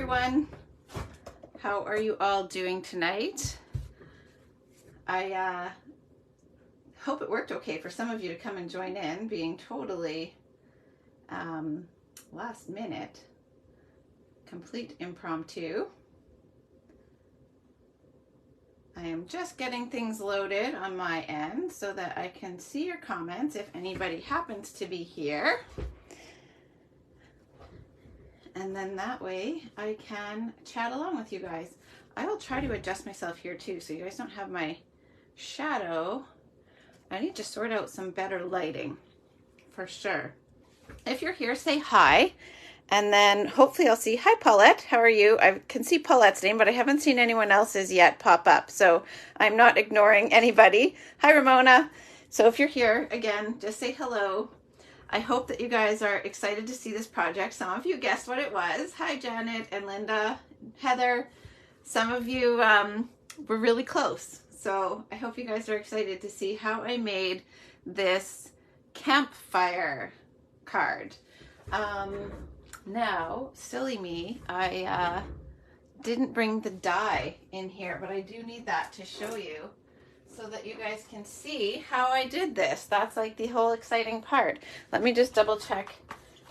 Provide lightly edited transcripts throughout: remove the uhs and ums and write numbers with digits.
everyone. How are you all doing tonight? I hope it worked okay for some of you to come and join in, being totally last minute, complete impromptu. I am just getting things loaded on my end so that I can see your comments if anybody happens to be here. And then that way I can chat along with you guys. I will try to adjust myself here too so you guys don't have my shadow. I need to sort out some better lighting for sure. If you're here, say hi. And then hopefully I'll see, hi Paulette, how are you? I can see Paulette's name, but I haven't seen anyone else's yet pop up. So I'm not ignoring anybody. Hi Ramona. So if you're here, again, just say hello. I hope that you guys are excited to see this project. Some of you guessed what it was. Hi Janet and Linda, Heather. Some of you were really close. So I hope you guys are excited to see how I made this Campfire card. Now, silly me, I didn't bring the die in here, but I do need that to show you so that you guys can see how I did this. That's like the whole exciting part. Let me just double check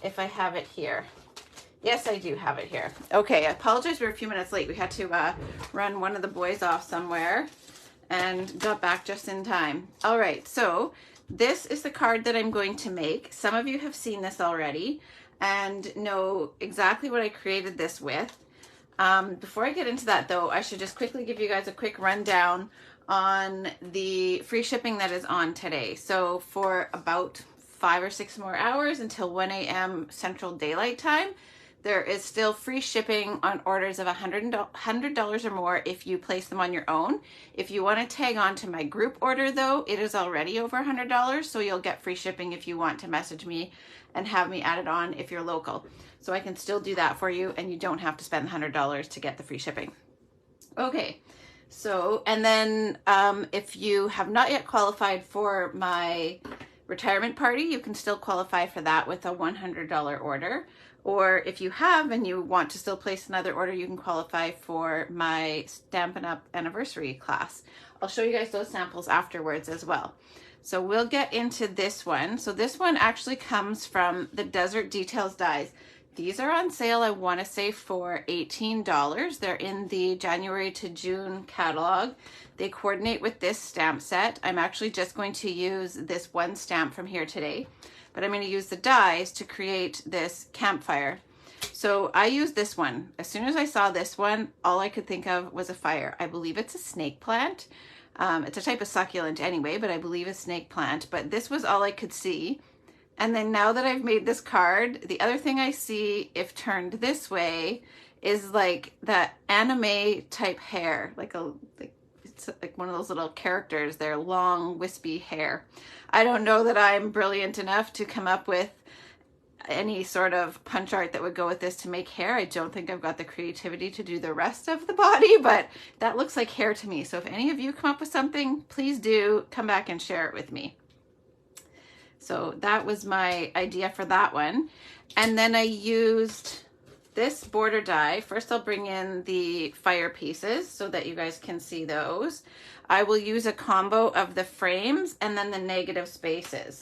if I have it here. Yes, I do have it here. Okay, I apologize, we're a few minutes late. We had to run one of the boys off somewhere and got back just in time. All right, so this is the card that I'm going to make. Some of you have seen this already and know exactly what I created this with. Before I get into that though, I should just quickly give you guys a quick rundown on the free shipping that is on today. So for about 5 or 6 more hours until 1 a.m. Central Daylight Time, there is still free shipping on orders of $100 or more if you place them on your own. If you want to tag on to my group order though, it is already over $100, so you'll get free shipping if you want to message me and have me add it on if you're local. So I can still do that for you and you don't have to spend $100 to get the free shipping. Okay, so and then if you have not yet qualified for my retirement party, you can still qualify for that with a $100 order. Or if you have and you want to still place another order, you can qualify for my Stampin' Up! Anniversary class. I'll show you guys those samples afterwards as well. So we'll get into this one. So this one actually comes from the Desert Details dies. These are on sale, I want to say, for $18. They're in the January to June catalog. They coordinate with this stamp set. I'm actually just going to use this one stamp from here today, but I'm going to use the dies to create this Campfire. So I used this one. As soon as I saw this one, all I could think of was a fire. I believe it's a snake plant. It's a type of succulent anyway, but I believe a snake plant. But this was all I could see. And then now that I've made this card, the other thing I see, if turned this way, is like that anime type hair, it's like one of those little characters, their long wispy hair. I don't know that I'm brilliant enough to come up with any sort of punch art that would go with this to make hair. I don't think I've got the creativity to do the rest of the body, but that looks like hair to me. So if any of you come up with something, please do come back and share it with me. So that was my idea for that one. And then I used this border die. First I'll bring in the fire pieces so that you guys can see those. I will use a combo of the frames and then the negative spaces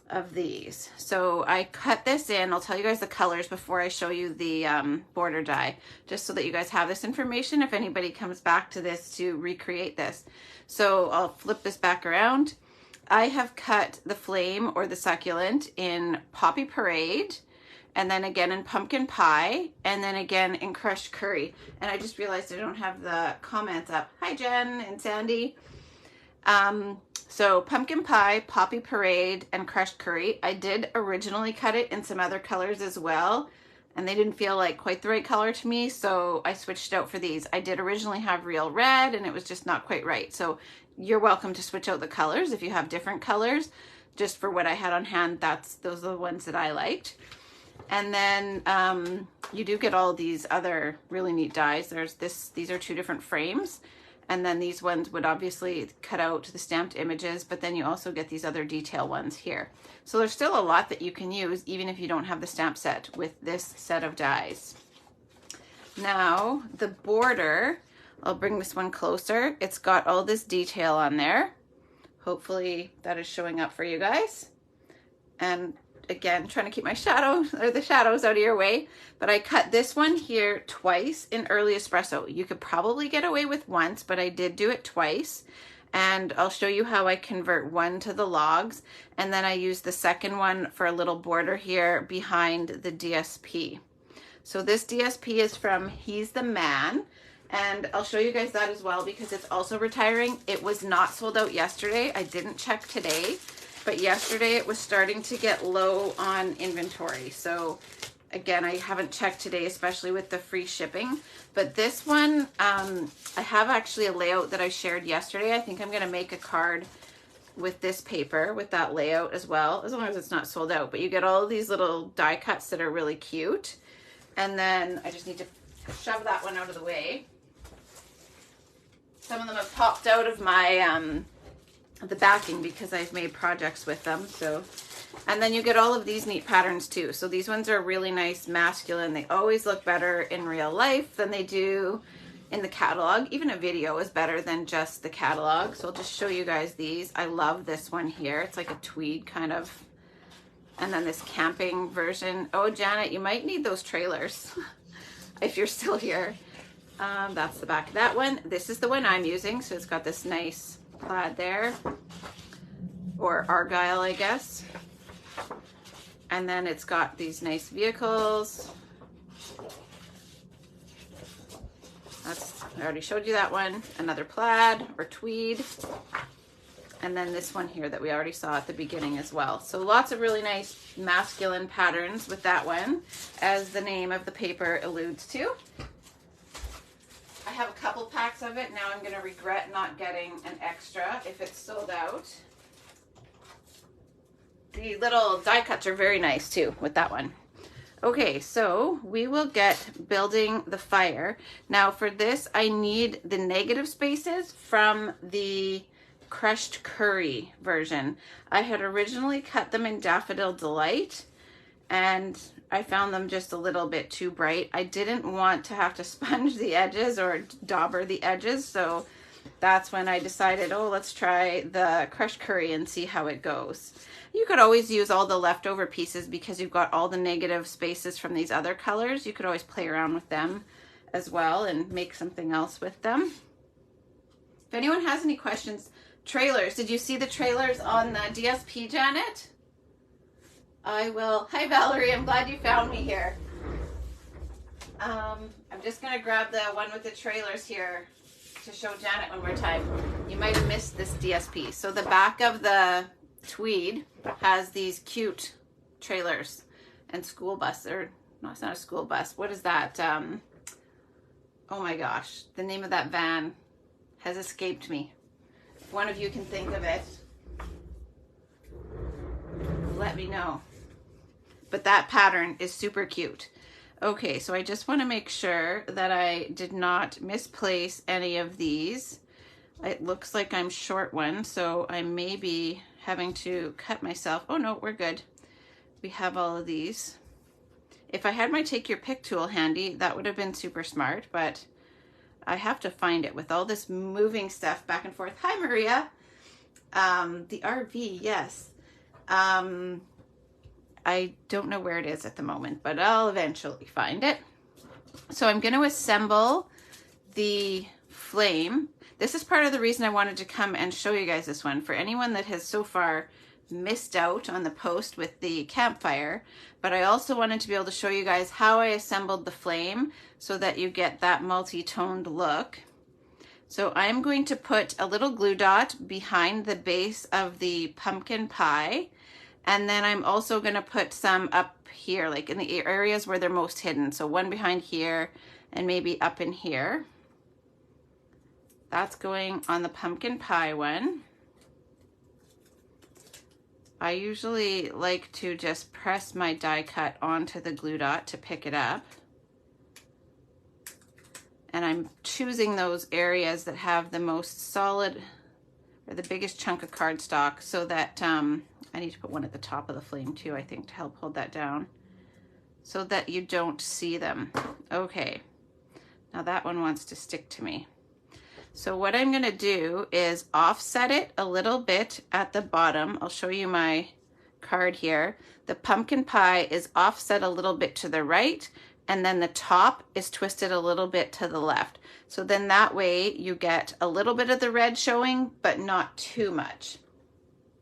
of these. So I cut this in. I'll tell you guys the colors before I show you the border die, just so that you guys have this information if anybody comes back to this to recreate this. So I'll flip this back around. I have cut the flame or the succulent in Poppy Parade, and then again in Pumpkin Pie, and then again in Crushed Curry. And I just realized I don't have the comments up. Hi Jen and Sandy. So Pumpkin Pie, Poppy Parade, and Crushed Curry. I did originally cut it in some other colors as well, and they didn't feel like quite the right color to me, so I switched out for these. I did originally have Real Red, and it was just not quite right. So you're welcome to switch out the colors if you have different colors. Just for what I had on hand, those are the ones that I liked. And then you do get all these other really neat dies. These are 2 different frames. And then these ones would obviously cut out the stamped images, but then you also get these other detail ones here. So there's still a lot that you can use even if you don't have the stamp set with this set of dies. Now the border, I'll bring this one closer. It's got all this detail on there. Hopefully that is showing up for you guys. And again, trying to keep my shadow or the shadows out of your way, but I cut this one here twice in early espresso. You could probably get away with once, but I did do it twice. And I'll show you how I convert one to the logs. And then I use the second one for a little border here behind the DSP. So this DSP is from He's the Man. And I'll show you guys that as well because it's also retiring. It was not sold out yesterday. I didn't check today, but yesterday it was starting to get low on inventory. So again, I haven't checked today, especially with the free shipping. But this one, I have actually a layout that I shared yesterday. I think I'm going to make a card with this paper, with that layout as well, as long as it's not sold out. But you get all of these little die cuts that are really cute. And then I just need to shove that one out of the way. Some of them have popped out of my the backing because I've made projects with them. So, and then you get all of these neat patterns too. So these ones are really nice, masculine. They always look better in real life than they do in the catalog. Even a video is better than just the catalog. So I'll just show you guys these. I love this one here. It's like a tweed kind of. And then this camping version. Oh, Janet, you might need those trailers if you're still here. That's the back of that one. This is the one I'm using. So it's got this nice plaid there, or argyle, I guess. And then it's got these nice vehicles. I already showed you that one. Another plaid or tweed. And then this one here that we already saw at the beginning as well. So lots of really nice masculine patterns with that one, as the name of the paper alludes to. I have a couple packs of it. Now I'm going to regret not getting an extra if it's sold out. The little die cuts are very nice too with that one. Okay, so we will get building the fire. Now for this, I need the negative spaces from the crushed curry version. I had originally cut them in Daffodil Delight and I found them just a little bit too bright. I didn't want to have to sponge the edges or dauber the edges, so that's when I decided, oh, let's try the crushed curry and see how it goes. You could always use all the leftover pieces because you've got all the negative spaces from these other colors. You could always play around with them as well and make something else with them. If anyone has any questions, trailers, did you see the trailers on the DSP, Janet? I will. Hi, Valerie. I'm glad you found me here. I'm just going to grab the one with the trailers here to show Janet one more time. You might have missed this DSP. So the back of the tweed has these cute trailers and school bus, or no, it's not a school bus. What is that? Oh my gosh. The name of that van has escaped me. If one of you can think of it, let me know. But that pattern is super cute. Okay, so I just want to make sure that I did not misplace any of these. It looks like I'm short one, so I may be having to cut myself. Oh no, we're good. We have all of these. If I had my take your pick tool handy, that would have been super smart, but I have to find it with all this moving stuff back and forth. Hi, Maria. The RV, yes. I don't know where it is at the moment, but I'll eventually find it. So I'm going to assemble the flame. This is part of the reason I wanted to come and show you guys this one. For anyone that has so far missed out on the post with the campfire, but I also wanted to be able to show you guys how I assembled the flame so that you get that multi-toned look. So I'm going to put a little glue dot behind the base of the pumpkin pie. And then I'm also going to put some up here, like in the areas where they're most hidden. So one behind here and maybe up in here. That's going on the pumpkin pie one. I usually like to just press my die cut onto the glue dot to pick it up. And I'm choosing those areas that have the most solid, or the biggest chunk of cardstock, so that I need to put one at the top of the flame too, I think, to help hold that down so that you don't see them. Okay, Now that one wants to stick to me. So what I'm gonna do is offset it a little bit at the bottom. I'll show you my card here. The pumpkin pie is offset a little bit to the right, and then the top is twisted a little bit to the left. So then that way you get a little bit of the red showing, but not too much,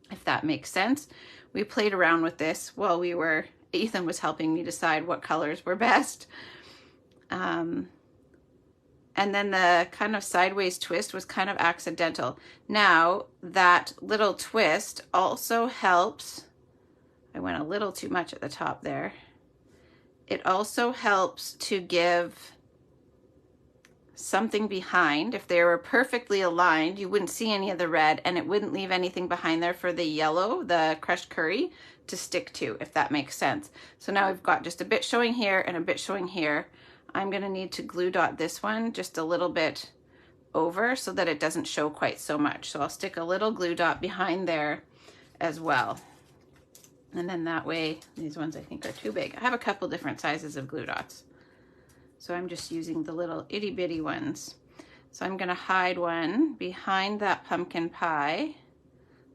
if that makes sense. We played around with this while Ethan was helping me decide what colors were best. And then the kind of sideways twist was kind of accidental. Now that little twist also helps. I went a little too much at the top there. It also helps to give something behind. If they were perfectly aligned, you wouldn't see any of the red, and it wouldn't leave anything behind there for the yellow, the crushed curry, to stick to, if that makes sense. So now we've got just a bit showing here and a bit showing here. I'm gonna need to glue dot this one just a little bit over so that it doesn't show quite so much. So I'll stick a little glue dot behind there as well. And then that way, these ones I think are too big. I have a couple different sizes of glue dots. So I'm just using the little itty bitty ones. So I'm gonna hide one behind that pumpkin pie,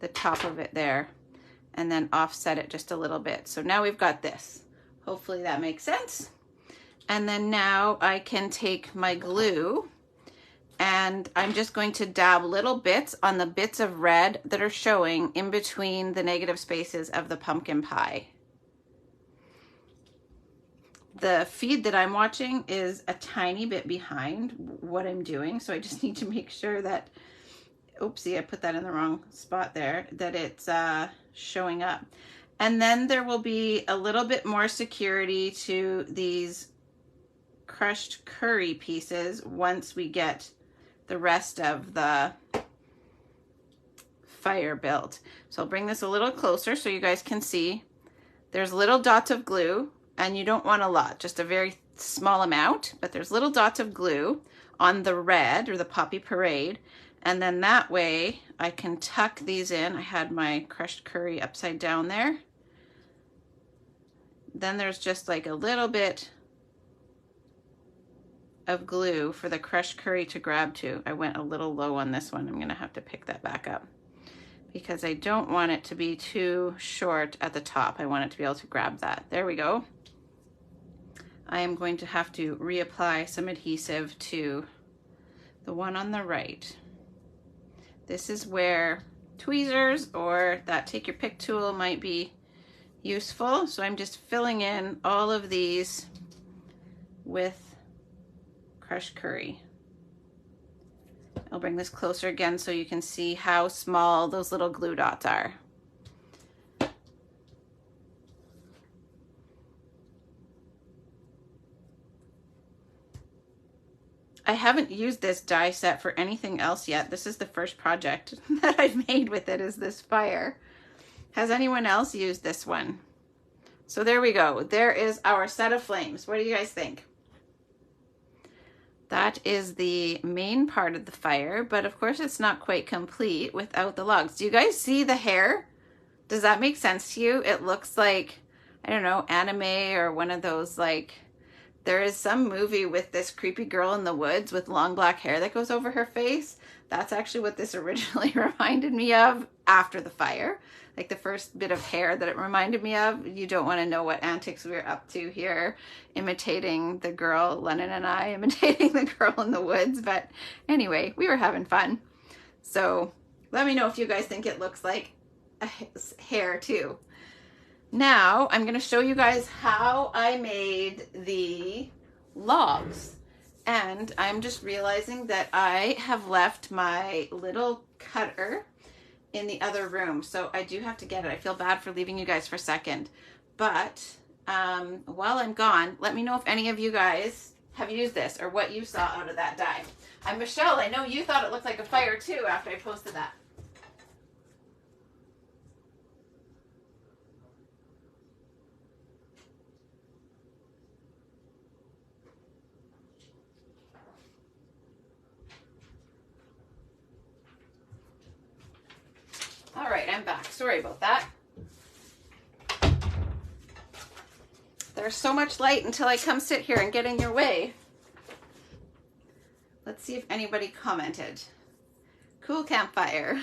the top of it there, and then offset it just a little bit. So now we've got this. Hopefully that makes sense. And then now I can take my glue and I'm just going to dab little bits on the bits of red that are showing in between the negative spaces of the pumpkin pie. The feed that I'm watching is a tiny bit behind what I'm doing, so I just need to make sure that, oopsie, I put that in the wrong spot there, that it's showing up. And then there will be a little bit more security to these crushed curry pieces once we get the rest of the fire built. So I'll bring this a little closer so you guys can see. There's little dots of glue, and you don't want a lot, just a very small amount, but there's little dots of glue on the red or the Poppy Parade, and then that way I can tuck these in. I had my crushed curry upside down there. Then there's just like a little bit of glue for the crushed curry to grab to. I went a little low on this one. I'm gonna have to pick that back up because I don't want it to be too short at the top. I want it to be able to grab that. There we go. I am going to have to reapply some adhesive to the one on the right. This is where tweezers or that take your pick tool might be useful. So I'm just filling in all of these with crushed curry. I'll bring this closer again so you can see how small those little glue dots are. I haven't used this die set for anything else yet. This is the first project that I've made with it, is this fire. Has anyone else used this one? So there we go. There is our set of flames. What do you guys think? That is the main part of the fire, but of course it's not quite complete without the logs. Do you guys see the hair? Does that make sense to you? It looks like, I don't know, anime or one of those, like, there is some movie with this creepy girl in the woods with long black hair that goes over her face. That's actually what this originally reminded me of after the fire. Like the first bit of hair that it reminded me of. You don't want to know what antics we were up to here, imitating the girl, Lennon and I, imitating the girl in the woods. But anyway, we were having fun. So let me know if you guys think it looks like a hair too. Now I'm going to show you guys how I made the logs. And I'm just realizing that I have left my little cutter in the other room, so I do have to get it. I feel bad for leaving you guys for a second, but while I'm gone, let me know if any of you guys have used this or what you saw out of that die. Michelle, I know you thought it looked like a fire too after I posted that. All right, I'm back. Sorry about that. There's so much light until I come sit here and get in your way. Let's see if anybody commented. Cool campfire.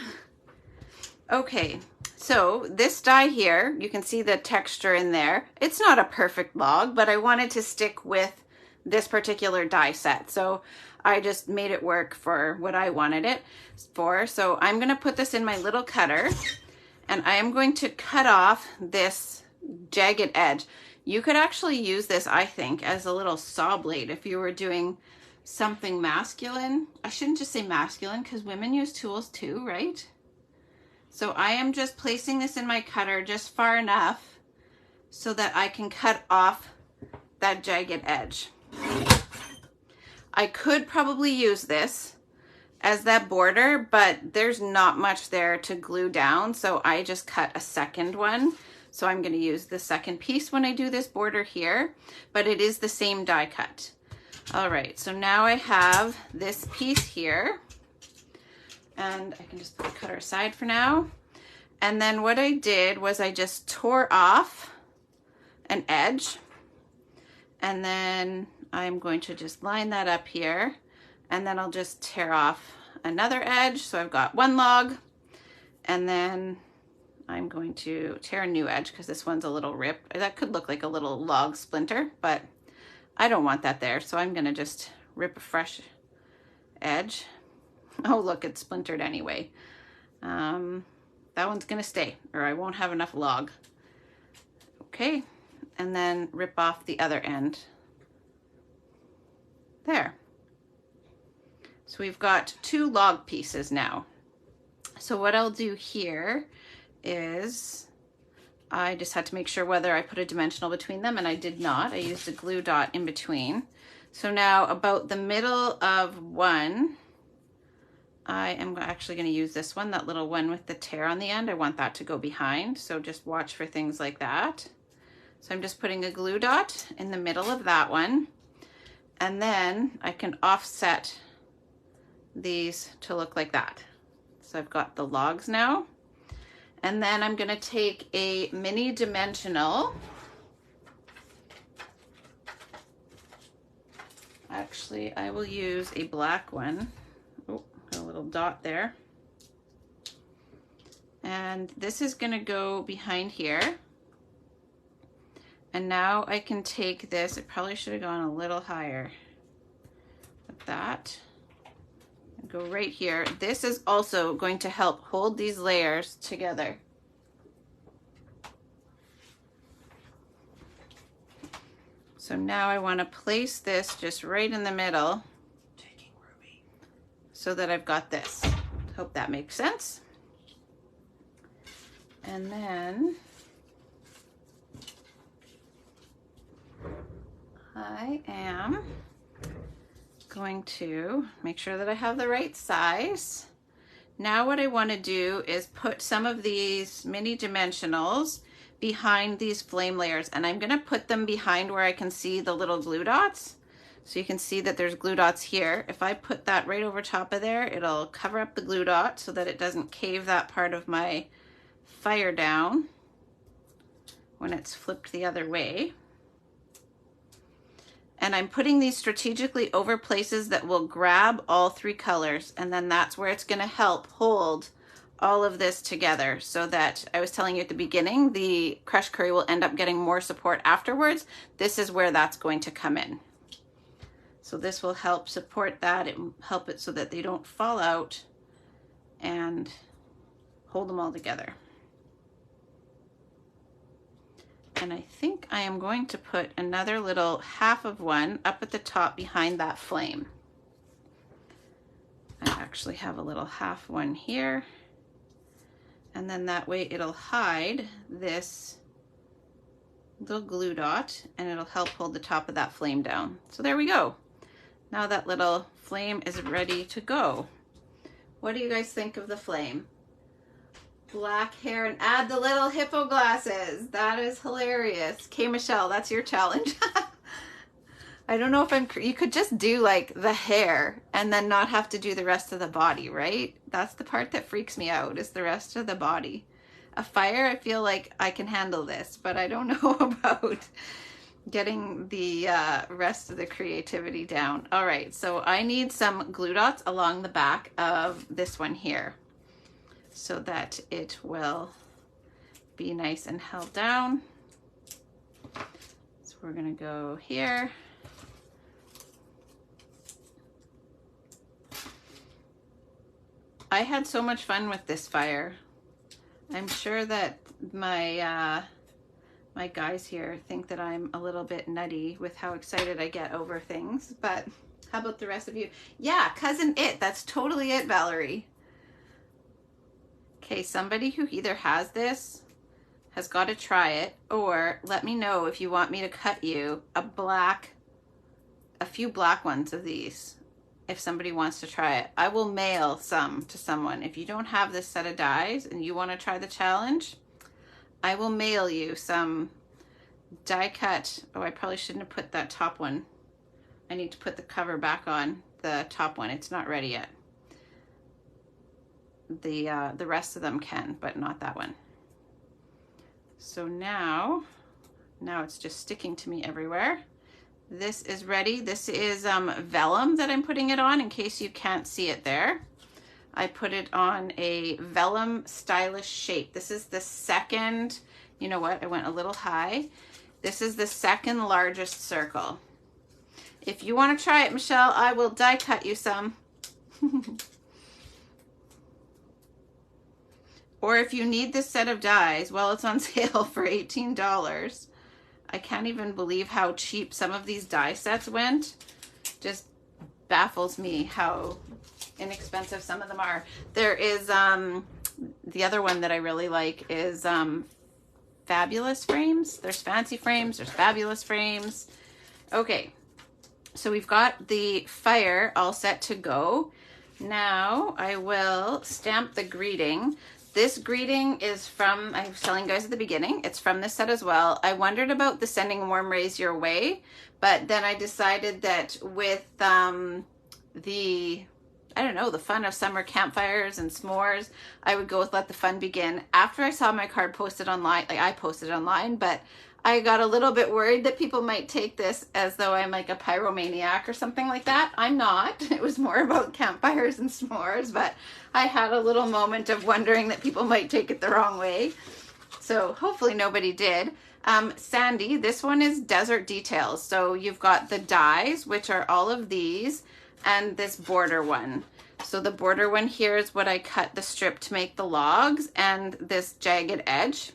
Okay, so this die here, you can see the texture in there. It's not a perfect log, but I wanted to stick with this particular die set. So I just made it work for what I wanted it for. So I'm gonna put this in my little cutter and I am going to cut off this jagged edge. You could actually use this, I think, as a little saw blade if you were doing something masculine. I shouldn't just say masculine because women use tools too, right? So I am just placing this in my cutter just far enough so that I can cut off that jagged edge. I could probably use this as that border, but there's not much there to glue down, so I just cut a second one. So I'm going to use the second piece when I do this border here, but it is the same die cut. All right, so now I have this piece here, and I can just put the cutter aside for now. And then what I did was I just tore off an edge, and then I'm going to just line that up here, and then I'll just tear off another edge. So I've got one log, and then I'm going to tear a new edge because this one's a little ripped. That could look like a little log splinter, but I don't want that there. So I'm gonna just rip a fresh edge. Oh, look, it's splintered anyway. That one's gonna stay, or I won't have enough log. Okay, and then rip off the other end. There. So we've got two log pieces now. So what I'll do here is, I just had to make sure whether I put a dimensional between them, and I did not. I used a glue dot in between. So now about the middle of one, I am actually going to use this one, that little one with the tear on the end. I want that to go behind, so just watch for things like that. So I'm just putting a glue dot in the middle of that one, and then I can offset these to look like that. So I've got the logs now. And then I'm going to take a mini dimensional. Actually, I will use a black one. Oh, got a little dot there. And this is going to go behind here. And now I can take this. It probably should have gone a little higher. Like that. Go right here. This is also going to help hold these layers together. So now I want to place this just right in the middle, so that I've got this. Hope that makes sense. And then I am going to make sure that I have the right size. Now what I want to do is put some of these mini dimensionals behind these flame layers, and I'm going to put them behind where I can see the little glue dots. So you can see that there's glue dots here. If I put that right over top of there, it'll cover up the glue dot so that it doesn't cave that part of my fire down when it's flipped the other way. And I'm putting these strategically over places that will grab all three colors, and then that's where it's going to help hold all of this together, so that I was telling you at the beginning, the crushed curry will end up getting more support afterwards. This is where that's going to come in. So this will help support that. It will help it so that they don't fall out and hold them all together. And I think I am going to put another little half of one up at the top behind that flame. I actually have a little half one here. And then that way it'll hide this little glue dot, and it'll help hold the top of that flame down. So there we go. Now that little flame is ready to go. What do you guys think of the flame? Black hair, and add the little hippo glasses. That is hilarious. Okay, Michelle, that's your challenge. I don't know if you could just do like the hair and then not have to do the rest of the body, right? That's the part that freaks me out, is the rest of the body. A fire, I feel like I can handle this, but I don't know about getting the rest of the creativity down. All right, so I need some glue dots along the back of this one here so that it will be nice and held down. So we're gonna go here. I had so much fun with this fire. I'm sure that my my guys here think that I'm a little bit nutty with how excited I get over things, but how about the rest of you? Yeah, cousin it, that's totally it, Valerie. Okay, somebody who either has this has got to try it, or let me know if you want me to cut you a few black ones of these. If somebody wants to try it, I will mail some to someone. If you don't have this set of dies and you want to try the challenge, I will mail you some die cut. Oh, I probably shouldn't have put that top one. I need to put the cover back on the top one. It's not ready yet. The rest of them can, but not that one. So now it's just sticking to me everywhere. This is ready. This is vellum that I'm putting it on in case you can't see it there. I put it on a vellum stylish shape. This is the second, you know what, I went a little high. This is the second largest circle. If you want to try it, Michelle, I will die cut you some. Or if you need this set of dies, well, it's on sale for $18. I can't even believe how cheap some of these die sets went. Just baffles me how inexpensive some of them are. There is the other one that I really like is fabulous frames. There's fancy frames, there's fabulous frames. Okay, so we've got the fire all set to go. Now I will stamp the greeting. This greeting is from, I was telling you guys at the beginning, it's from this set as well. I wondered about the sending warm rays your way, but then I decided that with the, I don't know, the fun of summer campfires and s'mores, I would go with let the fun begin. After I saw my card posted online, like I posted online, but I got a little bit worried that people might take this as though I'm like a pyromaniac or something like that. I'm not. It was more about campfires and s'mores, but I had a little moment of wondering that people might take it the wrong way. So hopefully nobody did. Sandy, this one is Desert Details. So you've got the dies, which are all of these, and this border one. So the border one here is what I cut the strip to make the logs, and this jagged edge.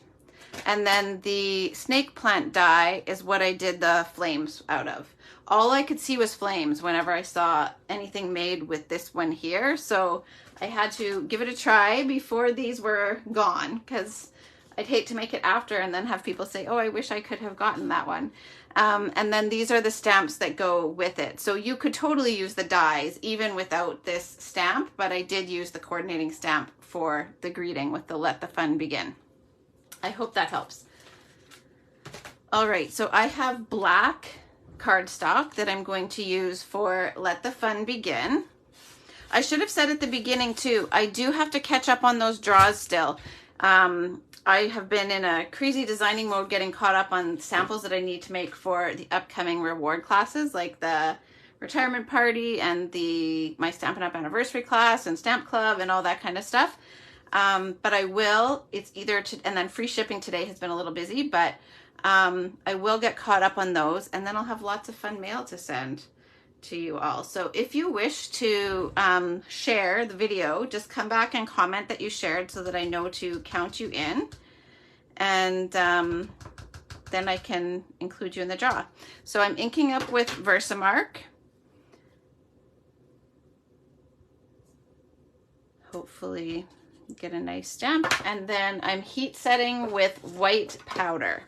And then the snake plant die is what I did the flames out of. All I could see was flames whenever I saw anything made with this one here. So I had to give it a try before these were gone, because I'd hate to make it after and then have people say, oh, I wish I could have gotten that one. And then these are the stamps that go with it. So you could totally use the dies even without this stamp, but I did use the coordinating stamp for the greeting with the let the fun begin. I hope that helps. All right, so I have black cardstock that I'm going to use for let the fun begin. I should have said at the beginning too, I do have to catch up on those draws still. I have been in a crazy designing mode, getting caught up on samples that I need to make for the upcoming reward classes, like the retirement party and my Stampin' Up! Anniversary class and Stamp Club and all that kind of stuff. But I will, it's either, and then free shipping today has been a little busy, but I will get caught up on those, and then I'll have lots of fun mail to send to you all. So if you wish to share the video, just come back and comment that you shared so that I know to count you in, and then I can include you in the draw. So I'm inking up with Versamark. Hopefully get a nice stamp, and then I'm heat setting with white powder.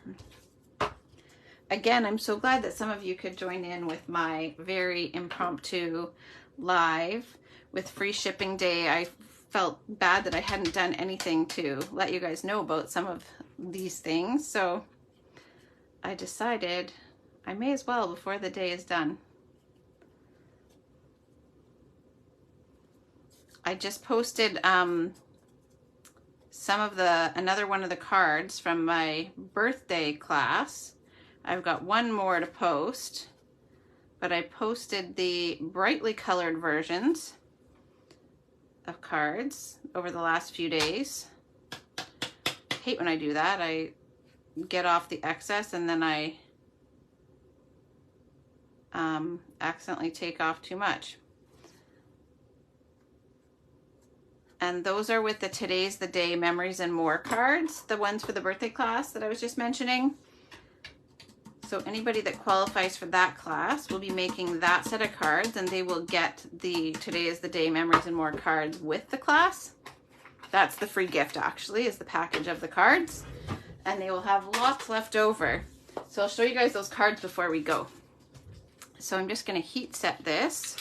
Again, I'm so glad that some of you could join in with my very impromptu live with free shipping day. I felt bad that I hadn't done anything to let you guys know about some of these things, so I decided I may as well before the day is done. I just posted some of another one of the cards from my birthday class I've got one more to post, but I posted the brightly colored versions of cards over the last few days. I hate when I do that. I get off the excess and then I accidentally take off too much. And those are with the Today's the Day Memories and More cards, the ones for the birthday class that I was just mentioning. So anybody that qualifies for that class will be making that set of cards, and they will get the Today is the Day Memories and More cards with the class. That's the free gift, actually, is the package of the cards. And they will have lots left over. So I'll show you guys those cards before we go. So I'm just going to heat set this.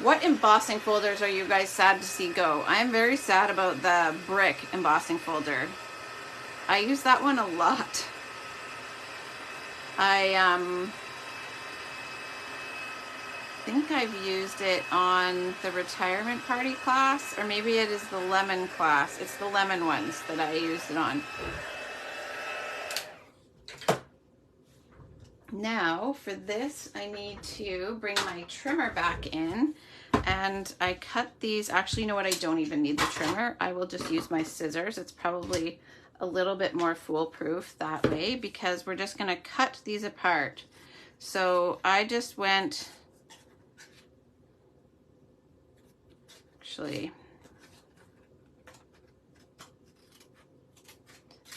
What embossing folders are you guys sad to see go? I'm very sad about the brick embossing folder. I use that one a lot. I think I've used it on the retirement party class, or maybe it is the lemon class. It's the lemon ones that I used it on. Now for this, I need to bring my trimmer back in, and I cut these. Actually, you know what? I don't even need the trimmer. I will just use my scissors. It's probably a little bit more foolproof that way, because we're just gonna cut these apart. So I just went, actually,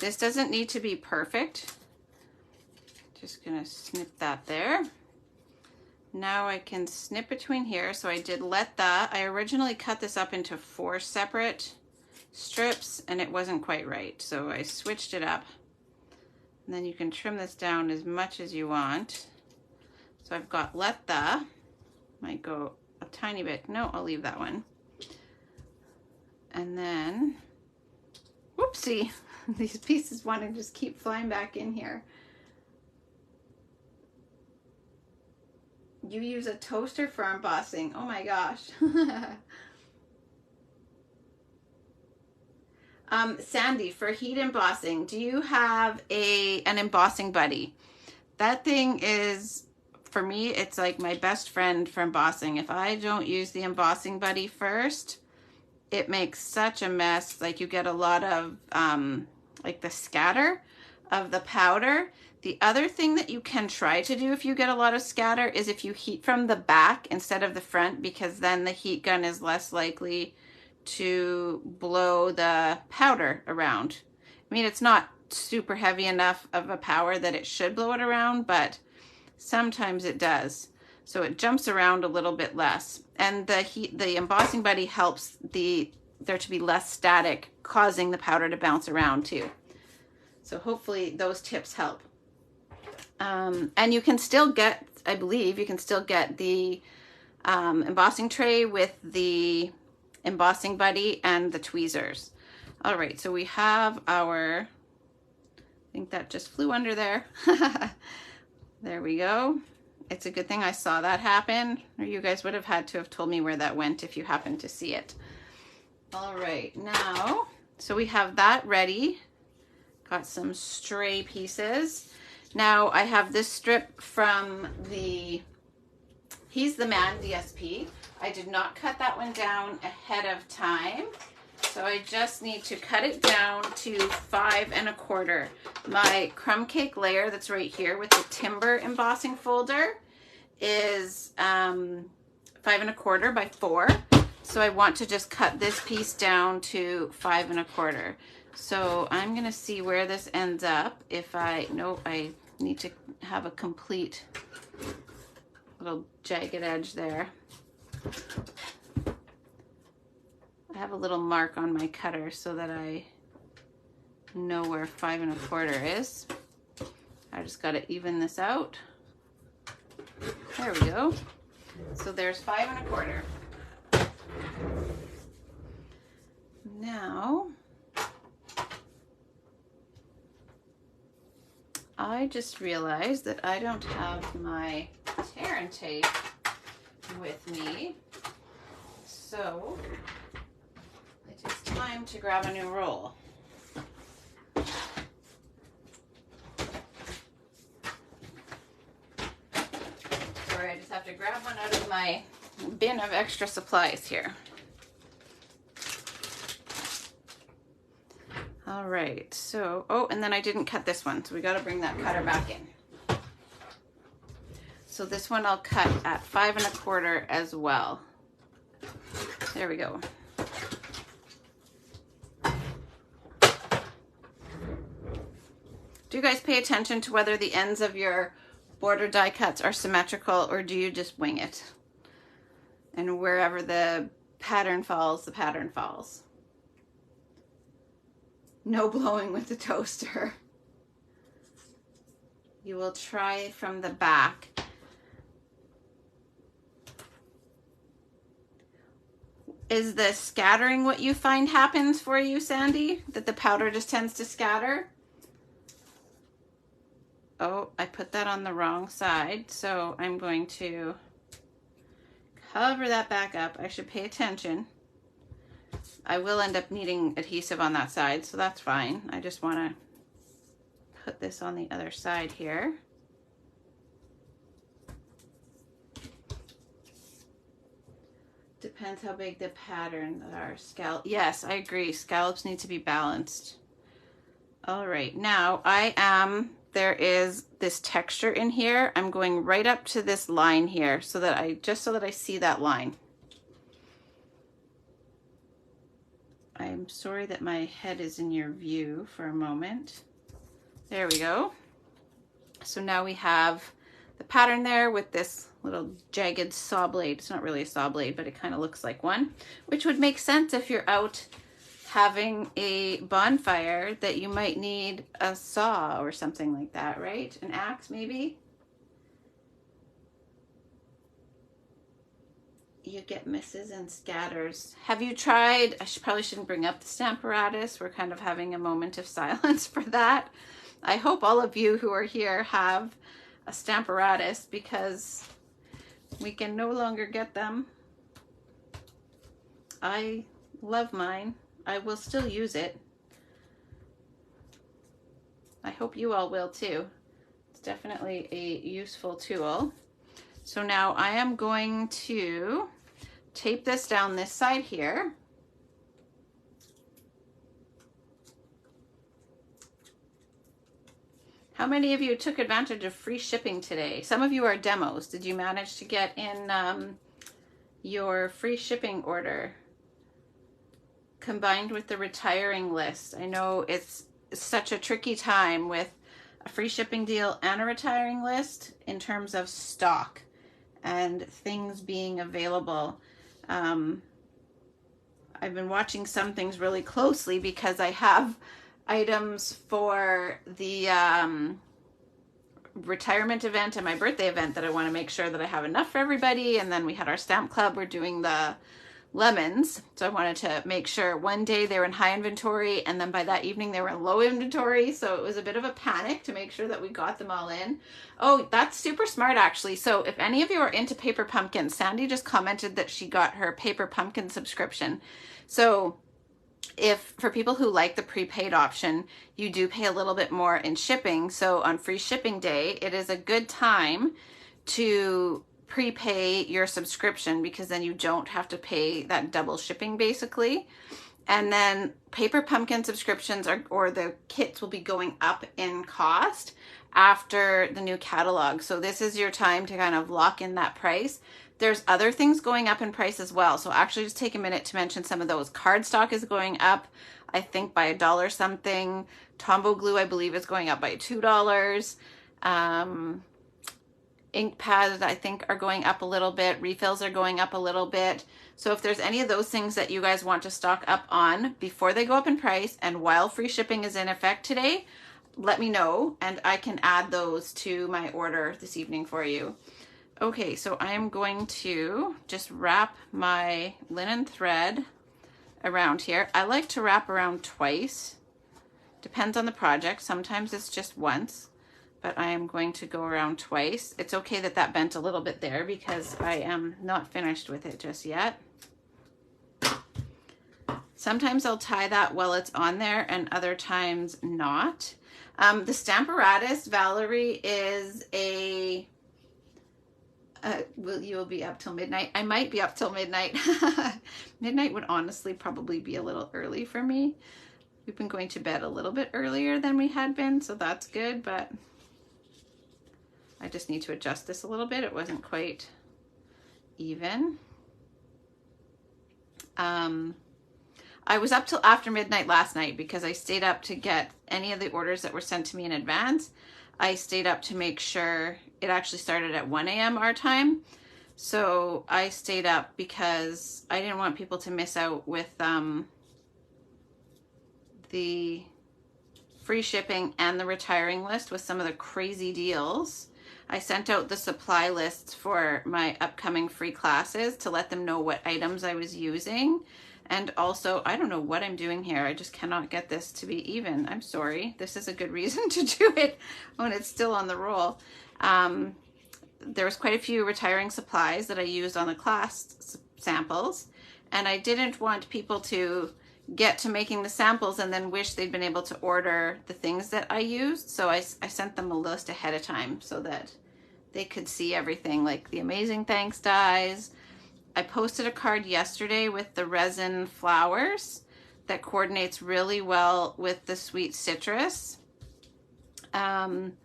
this doesn't need to be perfect. Just gonna snip that there. Now I can snip between here. So I did let that. I originally cut this up into 4 separate strips and it wasn't quite right. So I switched it up. And then you can trim this down as much as you want. So I've got let the, might go a tiny bit. No, I'll leave that one. And then, whoopsie, these pieces want to just keep flying back in here. You use a toaster for embossing. Oh my gosh. Sandy, for heat embossing, do you have an embossing buddy? That thing is, for me, it's like my best friend for embossing. If I don't use the embossing buddy first, it makes such a mess. Like you get a lot of like the scatter of the powder. The other thing that you can try to do if you get a lot of scatter is if you heat from the back instead of the front, because then the heat gun is less likely to blow the powder around. I mean, it's not super heavy enough of a power that it should blow it around, but sometimes it does. So it jumps around a little bit less. And the embossing buddy helps there to be less static, causing the powder to bounce around too. So hopefully those tips help. And you can still get, I believe you can still get the embossing tray with the embossing buddy and the tweezers. All right, so we have our, I think that just flew under there. There we go. It's a good thing I saw that happen, or you guys would have had to have told me where that went if you happened to see it. All right, now, so we have that ready. Got some stray pieces. Now I have this strip from the He's the Man DSP. I did not cut that one down ahead of time. So I just need to cut it down to 5 1/4. My crumb cake layer that's right here with the timber embossing folder is 5 1/4 by 4. So I want to just cut this piece down to 5 1/4. So I'm gonna see where this ends up. If I need to have a complete little jagged edge there. I have a little mark on my cutter so that I know where 5 1/4 is. I just got to even this out. There we go. So there's 5 1/4. Now, I just realized that I don't have my tear and tape with me. So it is time to grab a new roll. Sorry, I just have to grab one out of my bin of extra supplies here. All right, so, oh, and then I didn't cut this one, so we got to bring that cutter back in. So this one I'll cut at 5 1/4 as well. There we go. Do you guys pay attention to whether the ends of your border die cuts are symmetrical, or do you just wing it? And wherever the pattern falls, the pattern falls. No blowing with the toaster. You will try from the back. Is the scattering what you find happens for you, Sandy? That the powder just tends to scatter? Oh, I put that on the wrong side, so I'm going to cover that back up. I should pay attention. I will end up needing adhesive on that side, so that's fine. I just want to put this on the other side here. Depends how big the pattern are. Scallop. Yes, I agree. Scallops need to be balanced. All right, now there is this texture in here. I'm going right up to this line here so that I see that line. I'm sorry that my head is in your view for a moment. There we go. So now we have the pattern there with this little jagged saw blade. It's not really a saw blade, but it kind of looks like one, which would make sense if you're out having a bonfire that you might need a saw or something like that, right? An axe maybe? You get misses and scatters. Have you tried, probably shouldn't bring up the Stamparatus. We're kind of having a moment of silence for that. I hope all of you who are here have a Stamparatus because we can no longer get them. I love mine. I will still use it. I hope you all will too. It's definitely a useful tool. So now I am going to tape this down this side here. How many of you took advantage of free shipping today? Some of you are demos. Did you manage to get in your free shipping order combined with the retiring list? I know it's such a tricky time with a free shipping deal and a retiring list in terms of stock and things being available. I've been watching some things really closely because I have items for the retirement event and my birthday event that I want to make sure that I have enough for everybody. And then we had our stamp club. We're doing the lemons. So I wanted to make sure one day they were in high inventory and then by that evening they were in low inventory. So it was a bit of a panic to make sure that we got them all in. Oh, that's super smart actually. So if any of you are into paper pumpkins, Sandy just commented that she got her paper pumpkin subscription. So if for people who like the prepaid option, you do pay a little bit more in shipping. So on free shipping day, it is a good time to prepay your subscription because then you don't have to pay that double shipping basically. And then paper pumpkin subscriptions or the kits will be going up in cost after the new catalog. So this is your time to kind of lock in that price. There's other things going up in price as well. So actually just take a minute to mention some of those. Cardstock is going up, I think by $1 something. Tombow glue, I believe, is going up by $2. Ink pads, I think, are going up a little bit. Refills are going up a little bit. So if there's any of those things that you guys want to stock up on before they go up in price and while free shipping is in effect today, let me know and I can add those to my order this evening for you. Okay, so I'm going to just wrap my linen thread around here. I like to wrap around twice. Depends on the project. Sometimes it's just once. but I am going to go around twice. It's okay that that bent a little bit there because I am not finished with it just yet. Sometimes I'll tie that while it's on there and other times not. The Stamparatus Valerie is a, you'll be up till midnight. I might be up till midnight. Midnight would honestly probably be a little early for me. We've been going to bed a little bit earlier than we had been, so that's good, but I just need to adjust this a little bit. It wasn't quite even. I was up till after midnight last night because I stayed up to get any of the orders that were sent to me in advance. I stayed up to make sure it actually started at 1 a.m. our time. So I stayed up because I didn't want people to miss out with the free shipping and the retiring list with some of the crazy deals. I sent out the supply lists for my upcoming free classes to let them know what items I was using. And also, I don't know what I'm doing here. I just cannot get this to be even. I'm sorry. This is a good reason to do it when it's still on the roll. There was quite a few retiring supplies that I used on the class samples. And I didn't want people to get to making the samples and then wish they'd been able to order the things that I used. So I sent them a list ahead of time so that they could see everything, like the Amazing Thanks dies. I posted a card yesterday with the resin flowers that coordinates really well with the sweet citrus. And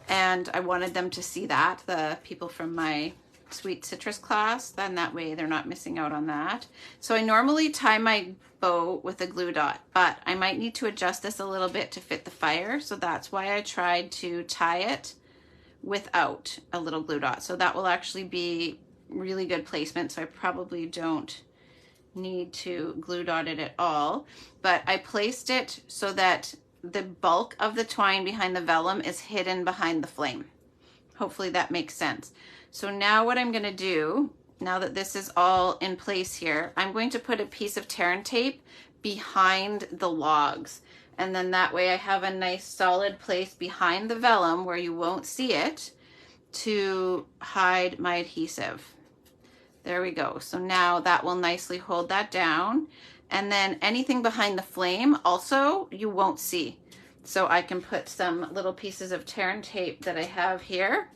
I wanted them to see that, the people from my sweet citrus class, then that way they're not missing out on that. So I normally tie my bow with a glue dot, but I might need to adjust this a little bit to fit the fire. So that's why I tried to tie it without a little glue dot. So that will actually be really good placement. So I probably don't need to glue dot it at all, but I placed it so that the bulk of the twine behind the vellum is hidden behind the flame. Hopefully that makes sense. So now what I'm going to do, now that this is all in place here, I'm going to put a piece of tear and tape behind the logs. And then that way I have a nice solid place behind the vellum where you won't see it to hide my adhesive. There we go. So now that will nicely hold that down. And then anything behind the flame also you won't see. So I can put some little pieces of tear and tape that I have here.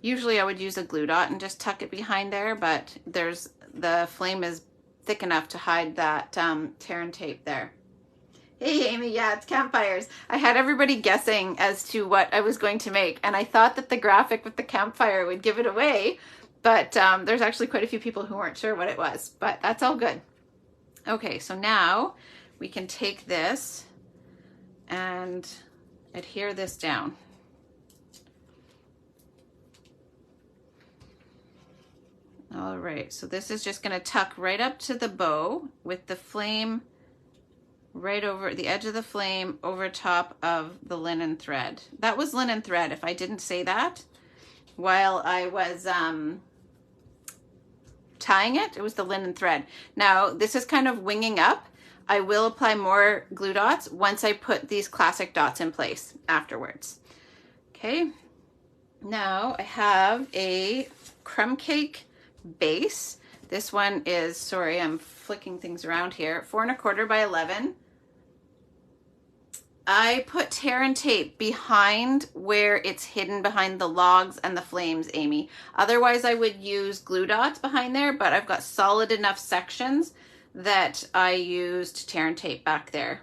Usually I would use a glue dot and just tuck it behind there, but the flame is thick enough to hide that tear and tape there. Hey Amy, yeah, it's campfires. I had everybody guessing as to what I was going to make, and I thought that the graphic with the campfire would give it away, but there's actually quite a few people who weren't sure what it was, but that's all good. Okay, so now we can take this and adhere this down. All right, so this is just going to tuck right up to the bow with the flame right over the edge of the flame over top of the linen thread. That was linen thread, if I didn't say that while I was tying it. It was the linen thread. Now this is kind of winging up. I will apply more glue dots once I put these classic dots in place afterwards. Okay, now I have a crumb cake base. This one is, sorry, I'm flicking things around here, 4 1/4 by 11. I put tear and tape behind where it's hidden behind the logs and the flames, Amy. Otherwise I would use glue dots behind there, but I've got solid enough sections that I used tear and tape back there.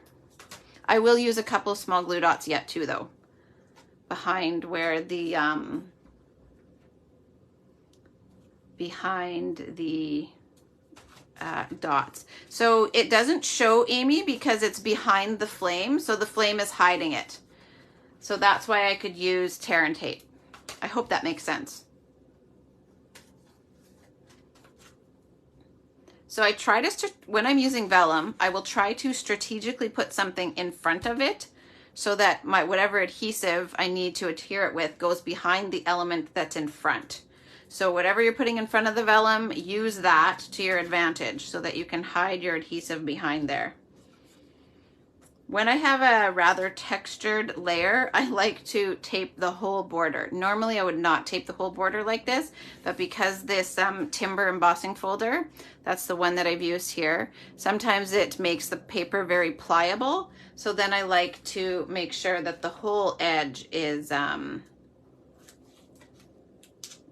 I will use a couple of small glue dots yet too though, behind where the dots. So it doesn't show, Amy, because it's behind the flame, so the flame is hiding it. So that's why I could use tear and tape. I hope that makes sense. So I try to, when I'm using vellum, I will try to strategically put something in front of it so that my whatever adhesive I need to adhere it with goes behind the element that's in front. So whatever you're putting in front of the vellum, use that to your advantage so that you can hide your adhesive behind there. When I have a rather textured layer, I like to tape the whole border. Normally I would not tape the whole border like this, but because this timber embossing folder, that's the one that I've used here, sometimes it makes the paper very pliable. So then I like to make sure that the whole edge is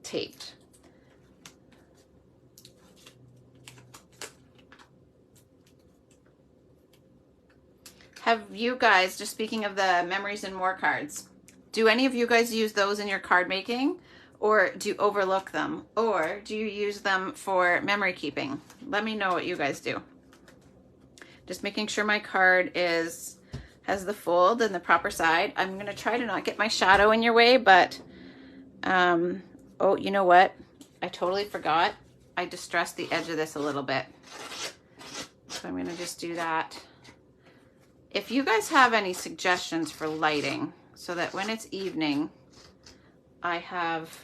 taped. Have you guys, just speaking of the Memories and More cards, do any of you guys use those in your card making, or do you overlook them, or do you use them for memory keeping? Let me know what you guys do. Just making sure my card has the fold and the proper side. I'm gonna try to not get my shadow in your way, but oh, you know what? I totally forgot. I distressed the edge of this a little bit. So I'm gonna just do that. If you guys have any suggestions for lighting so that when it's evening, I have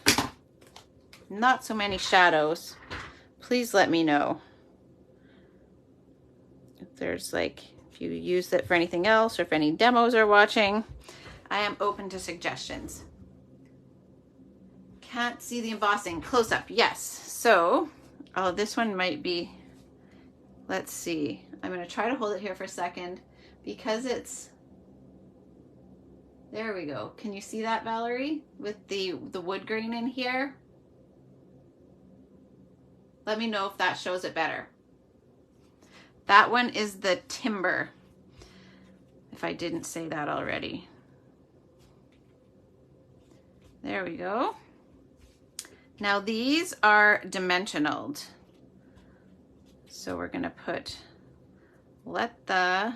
not so many shadows, please let me know. If there's like, if you use it for anything else or if any demos are watching, I am open to suggestions. Can't see the embossing. Close up, yes. So, oh, this one might be, let's see. I'm gonna try to hold it here for a second. Because it's, there we go. Can you see that, Valerie? With the wood grain in here? Let me know if that shows it better. That one is the timber, if I didn't say that already. There we go. Now these are dimensionaled. So we're gonna put, let the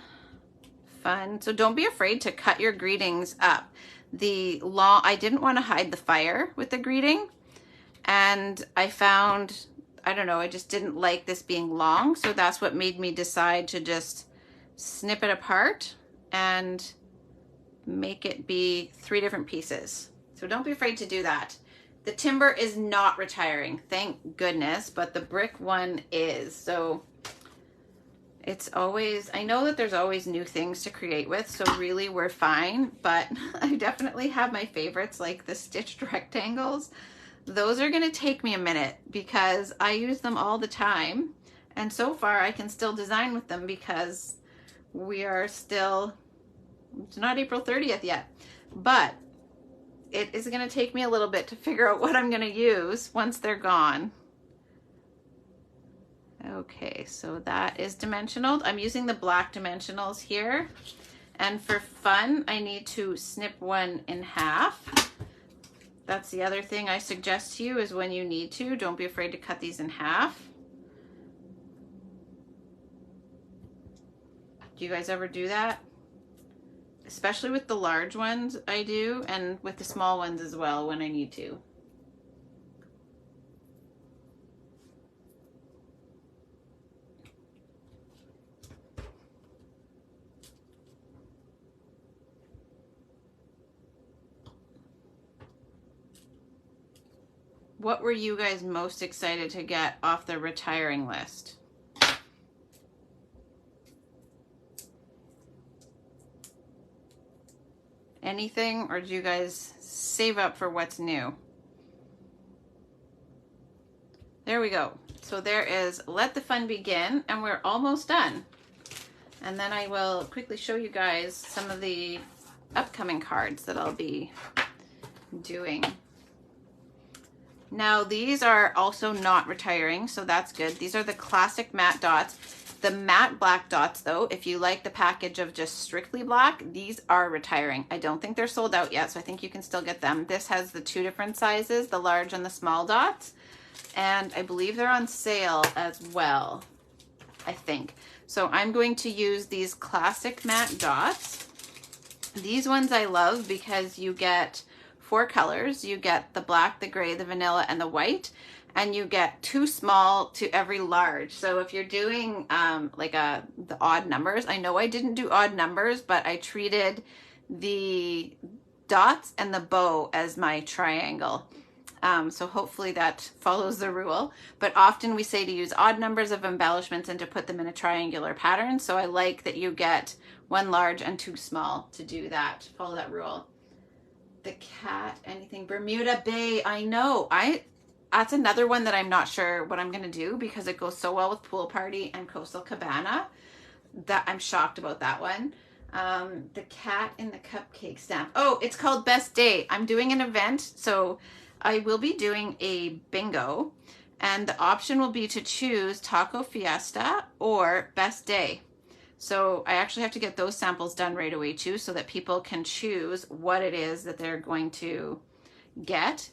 fun. So don't be afraid to cut your greetings up. I didn't want to hide the fire with the greeting, and I found, I don't know, I just didn't like this being long, so that's what made me decide to just snip it apart and make it be 3 different pieces. So don't be afraid to do that. The timber is not retiring, thank goodness, but the brick one is. So it's always, I know that there's always new things to create with, so really we're fine, but I definitely have my favorites, like the stitched rectangles. Those are gonna take me a minute because I use them all the time, and so far I can still design with them because we are still, it's not April 30th yet, but it is gonna take me a little bit to figure out what I'm gonna use once they're gone. Okay, so that is dimensional. I'm using the black dimensionals here. And for fun, I need to snip one in half. That's the other thing I suggest to you is when you need to, don't be afraid to cut these in half. Do you guys ever do that? Especially with the large ones, I do, and with the small ones as well when I need to. What were you guys most excited to get off the retiring list? Anything, or do you guys save up for what's new? There we go. So there is Let the Fun Begin, and we're almost done. And then I will quickly show you guys some of the upcoming cards that I'll be doing. Now these are also not retiring, so that's good. These are the classic matte dots. The matte black dots though, if you like the package of just strictly black, these are retiring. I don't think they're sold out yet, so I think you can still get them. This has the 2 different sizes, the large and the small dots. And I believe they're on sale as well, I think. So I'm going to use these classic matte dots. These ones I love because you get 4 colors. You get the black, the gray, the vanilla, and the white, and you get 2 small to every large. So if you're doing the odd numbers, I know I didn't do odd numbers, but I treated the dots and the bow as my triangle. So hopefully that follows the rule. But often we say to use odd numbers of embellishments and to put them in a triangular pattern. So I like that you get 1 large and 2 small to do that, follow that rule. The cat, anything, Bermuda Bay, I know. That's another one that I'm not sure what I'm going to do because it goes so well with Pool Party and Coastal Cabana. That I'm shocked about that one. The cat in the cupcake stamp. Oh, it's called Best Day. I'm doing an event, so I will be doing a bingo, and the option will be to choose Taco Fiesta or Best Day. So I actually have to get those samples done right away too, so that people can choose what it is that they're going to get.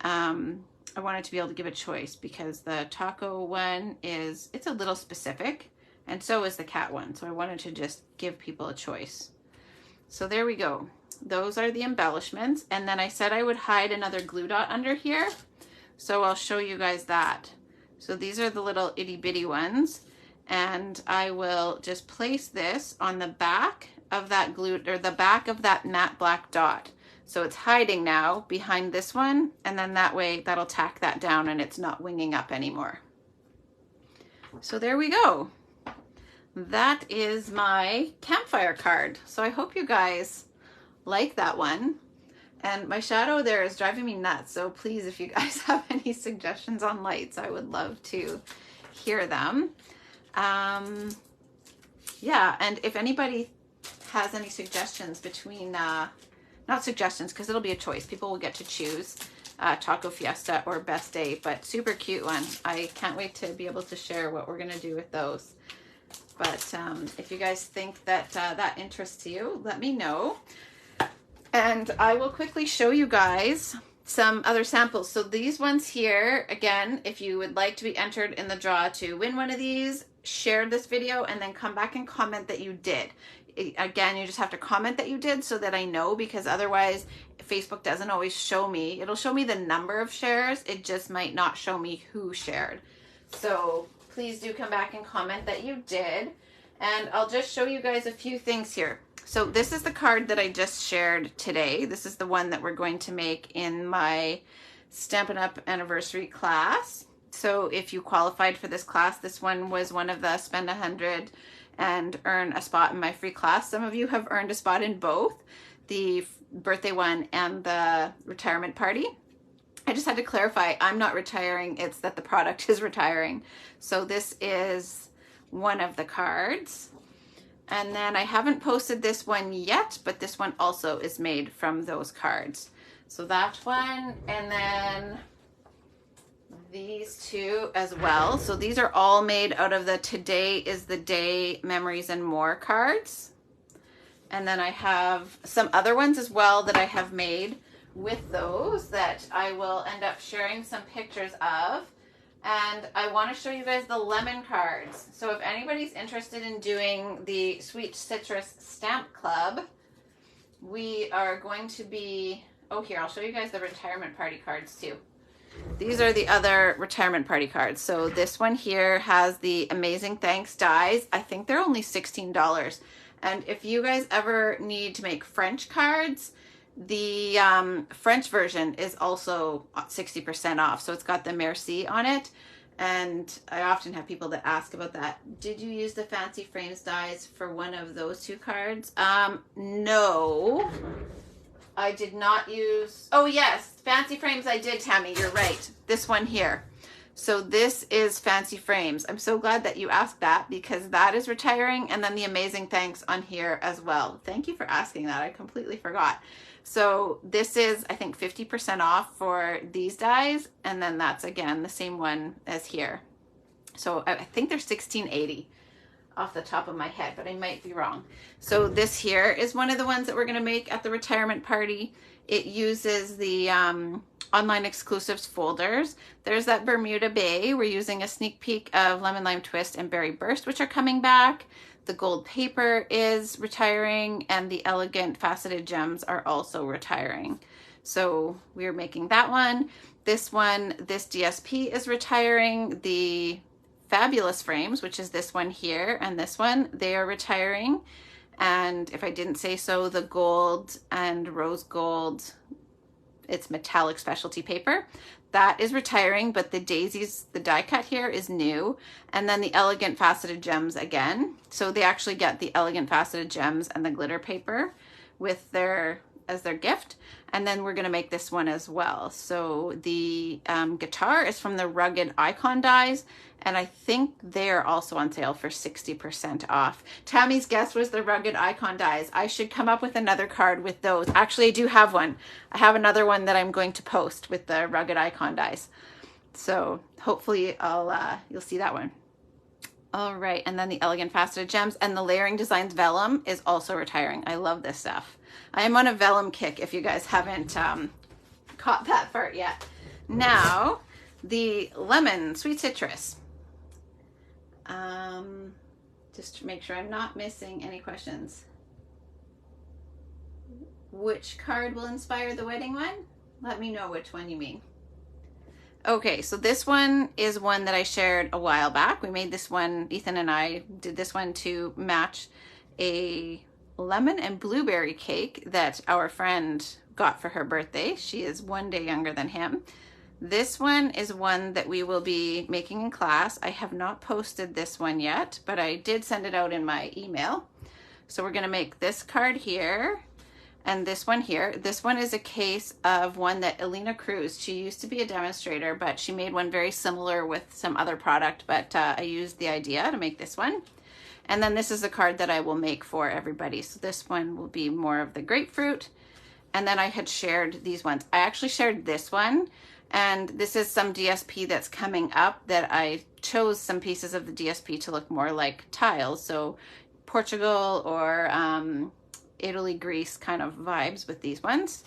I wanted to be able to give a choice because the taco one it's a little specific, and so is the cat one. So I wanted to just give people a choice. So there we go. Those are the embellishments. And then I said I would hide another glue dot under here. So I'll show you guys that. So these are the little itty bitty ones. And I will just place this on the back of that glue, or the back of that matte black dot. So it's hiding now behind this one. And then that way that'll tack that down and it's not winging up anymore. So there we go. That is my campfire card. So I hope you guys like that one. And my shadow there is driving me nuts. So please, if you guys have any suggestions on lights, I would love to hear them. Yeah, and if anybody has any suggestions between, not suggestions, because it'll be a choice. People will get to choose Taco Fiesta or Best Day, but super cute one. I can't wait to be able to share what we're gonna do with those. But if you guys think that that interests you, let me know. And I will quickly show you guys some other samples. So these ones here, again, if you would like to be entered in the draw to win one of these, share this video and then come back and comment that you did. Again, you just have to comment that you did so that I know, because otherwise Facebook doesn't always show me. It'll show me the number of shares. It just might not show me who shared. So please do come back and comment that you did. And I'll just show you guys a few things here. So this is the card that I just shared today. This is the one that we're going to make in my Stampin' Up! Anniversary class. So if you qualified for this class, this one was one of the spend 100 and earn a spot in my free class. Some of you have earned a spot in both, the birthday one and the retirement party. I just had to clarify, I'm not retiring, it's that the product is retiring. So this is one of the cards. And then I haven't posted this one yet, but this one also is made from those cards. So that one, and then these two as well. So these are all made out of the Today is the Day Memories and More cards. And then I have some other ones as well that I have made with those that I will end up sharing some pictures of. And I want to show you guys the lemon cards. So if anybody's interested in doing the Sweet Citrus Stamp Club, we are going to be, oh here, I'll show you guys the retirement party cards too. These are the other retirement party cards. So this one here has the Amazing Thanks dies. I think they're only $16. And if you guys ever need to make French cards, the French version is also 60% off. So it's got the Merci on it. And I often have people that ask about that. Did you use the Fancy Frames dies for one of those two cards? No, I did not use, oh yes, Fancy Frames I did, Tammy, you're right. This one here. So this is Fancy Frames. I'm so glad that you asked that because that is retiring, and then the Amazing Thanks on here as well. Thank you for asking that. I completely forgot. So this is, I think, 50% off for these dies, and then that's again the same one as here. So I think they're $16.80 off the top of my head, but I might be wrong. So this here is one of the ones that we're going to make at the retirement party. It uses the online exclusives folders. There's that Bermuda Bay. We're using a sneak peek of Lemon Lime Twist and Berry Burst, which are coming back. The gold paper is retiring, and the elegant faceted gems are also retiring. So we're making that one. This one, this DSP is retiring. The Fabulous Frames, which is this one here and this one, they are retiring. And if I didn't say so, the gold and rose gold it's metallic specialty paper. That is retiring, but the daisies, the die cut here is new. And then the elegant faceted gems again. So they actually get the elegant faceted gems and the glitter paper with their, as their gift. And then we're gonna make this one as well. So the guitar is from the Rugged Icon dies, and I think they're also on sale for 60% off. Tammy's guess was the Rugged Icon dies. I should come up with another card with those. Actually, I do have one. I have another one that I'm going to post with the Rugged Icon dies. So hopefully you'll see that one. All right, and then the Elegant Faceted Gems and the Layering Designs Vellum is also retiring. I love this stuff. I am on a vellum kick if you guys haven't caught that part yet. Now, the lemon sweet citrus. Just to make sure I'm not missing any questions. Which card will inspire the wedding one? Let me know which one you mean. Okay, so this one is one that I shared a while back. We made this one, Ethan and I did this one to match a lemon and blueberry cake that our friend got for her birthday. She is 1 day younger than him. This one is one that we will be making in class. I have not posted this one yet, but I did send it out in my email. So we're gonna make this card here and this one here. This one is a case of one that Elena Cruz, she used to be a demonstrator, but she made one very similar with some other product, but I used the idea to make this one. And then this is the card that I will make for everybody. So this one will be more of the grapefruit. And then I had shared these ones. I actually shared this one, and this is some DSP that's coming up that I chose some pieces of the DSP to look more like tiles. So Portugal or Italy, Greece kind of vibes with these ones.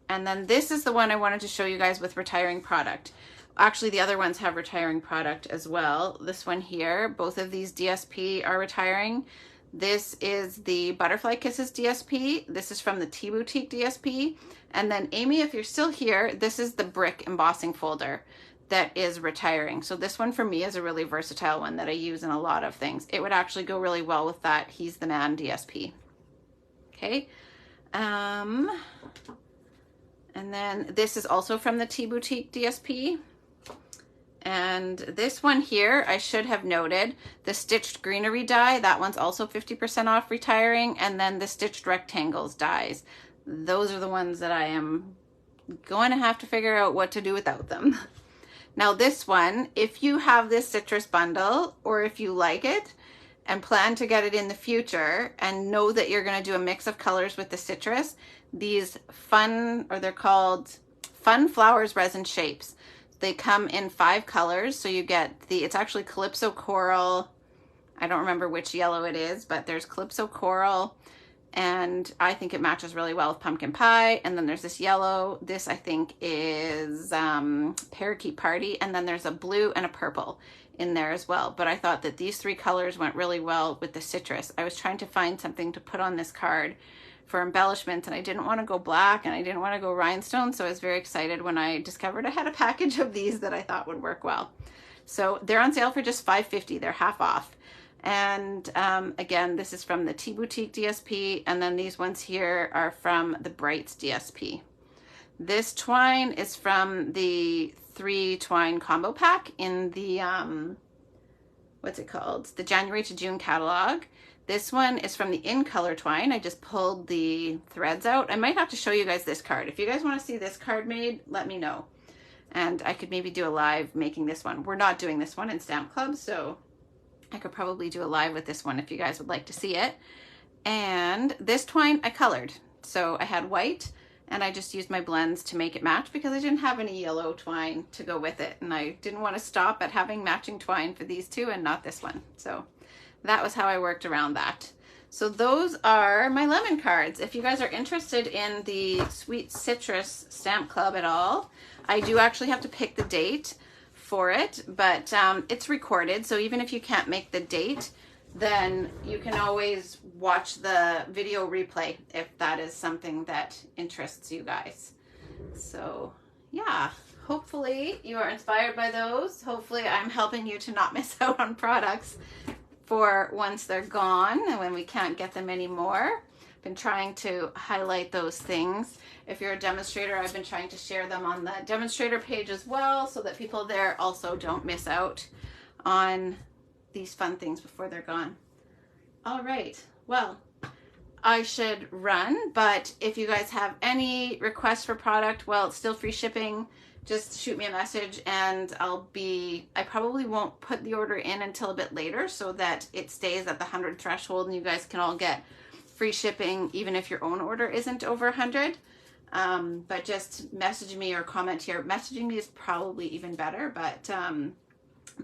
And then this is the one I wanted to show you guys with retiring product. Actually, the other ones have retiring product as well. This one here, both of these DSP are retiring. This is the Butterfly Kisses DSP. This is from the Tea Boutique DSP. And then Amy, if you're still here, this is the brick embossing folder that is retiring. So this one for me is a really versatile one that I use in a lot of things. It would actually go really well with that He's the Man DSP. Okay. And then this is also from the Tea Boutique DSP. And this one here, I should have noted, the Stitched Greenery die, that one's also 50% off retiring. And then the Stitched Rectangles dies. Those are the ones that I am going to have to figure out what to do without them. Now this one, if you have this citrus bundle, or if you like it and plan to get it in the future and know that you're going to do a mix of colors with the citrus, these fun, or they're called Fun Flowers Resin Shapes. They come in 5 colors. So you get the, it's actually Calypso Coral. I don't remember which yellow it is, but there's Calypso Coral. And I think it matches really well with Pumpkin Pie. And then there's this yellow. This I think is Parakeet Party. And then there's a blue and a purple in there as well. But I thought that these 3 colors went really well with the citrus. I was trying to find something to put on this card for embellishments, and I didn't want to go black and I didn't want to go rhinestone, so I was very excited when I discovered I had a package of these that I thought would work well. So they're on sale for just $5.50. They're half off. And again, this is from the Tea Boutique DSP, and then these ones here are from the Brights DSP. This twine is from the 3 twine combo pack in the what's it called? The January to June catalog. This one is from the In Color twine. I just pulled the threads out. I might have to show you guys this card. If you guys want to see this card made, let me know. And I could maybe do a live making this one. We're not doing this one in Stamp Club, so I could probably do a live with this one if you guys would like to see it. And this twine I colored. So I had white, and I just used my blends to make it match because I didn't have any yellow twine to go with it. And I didn't want to stop at having matching twine for these 2 and not this one. So that was how I worked around that. So those are my lemon cards. If you guys are interested in the Sweet Citrus Stamp Club at all, I do actually have to pick the date for it, but it's recorded. So even if you can't make the date, then you can always watch the video replay if that is something that interests you guys. So yeah, hopefully you are inspired by those. Hopefully I'm helping you to not miss out on products for once they're gone and when we can't get them anymore. been trying to highlight those things. If you're a demonstrator, I've been trying to share them on the demonstrator page as well, so that people there also don't miss out on these fun things before they're gone. All right, well, I should run, but if you guys have any requests for product, well, it's still free shipping. Just shoot me a message and I probably won't put the order in until a bit later so that it stays at the 100 threshold and you guys can all get free shipping even if your own order isn't over 100. But just message me or comment here. Messaging me is probably even better, but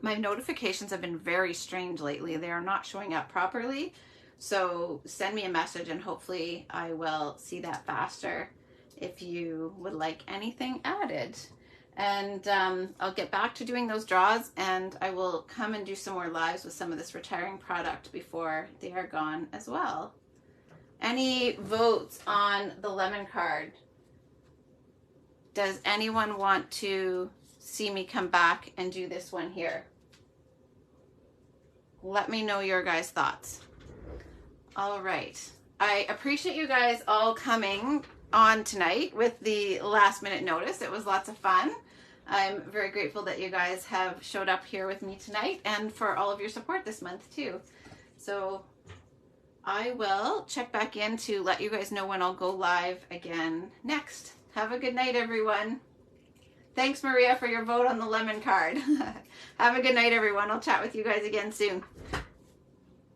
my notifications have been very strange lately. They are not showing up properly. So send me a message and hopefully I will see that faster if you would like anything added. And I'll get back to doing those draws, and I will come and do some more lives with some of this retiring product before they are gone as well. Any votes on the lemon card? Does anyone want to see me come back and do this one here? Let me know your guys' thoughts. All right. I appreciate you guys all coming on tonight with the last minute notice. It was lots of fun. I'm very grateful that you guys have showed up here with me tonight and for all of your support this month too. So I will check back in to let you guys know when I'll go live again next. Have a good night, everyone. Thanks, Maria, for your vote on the lemon card. Have a good night, everyone. I'll chat with you guys again soon.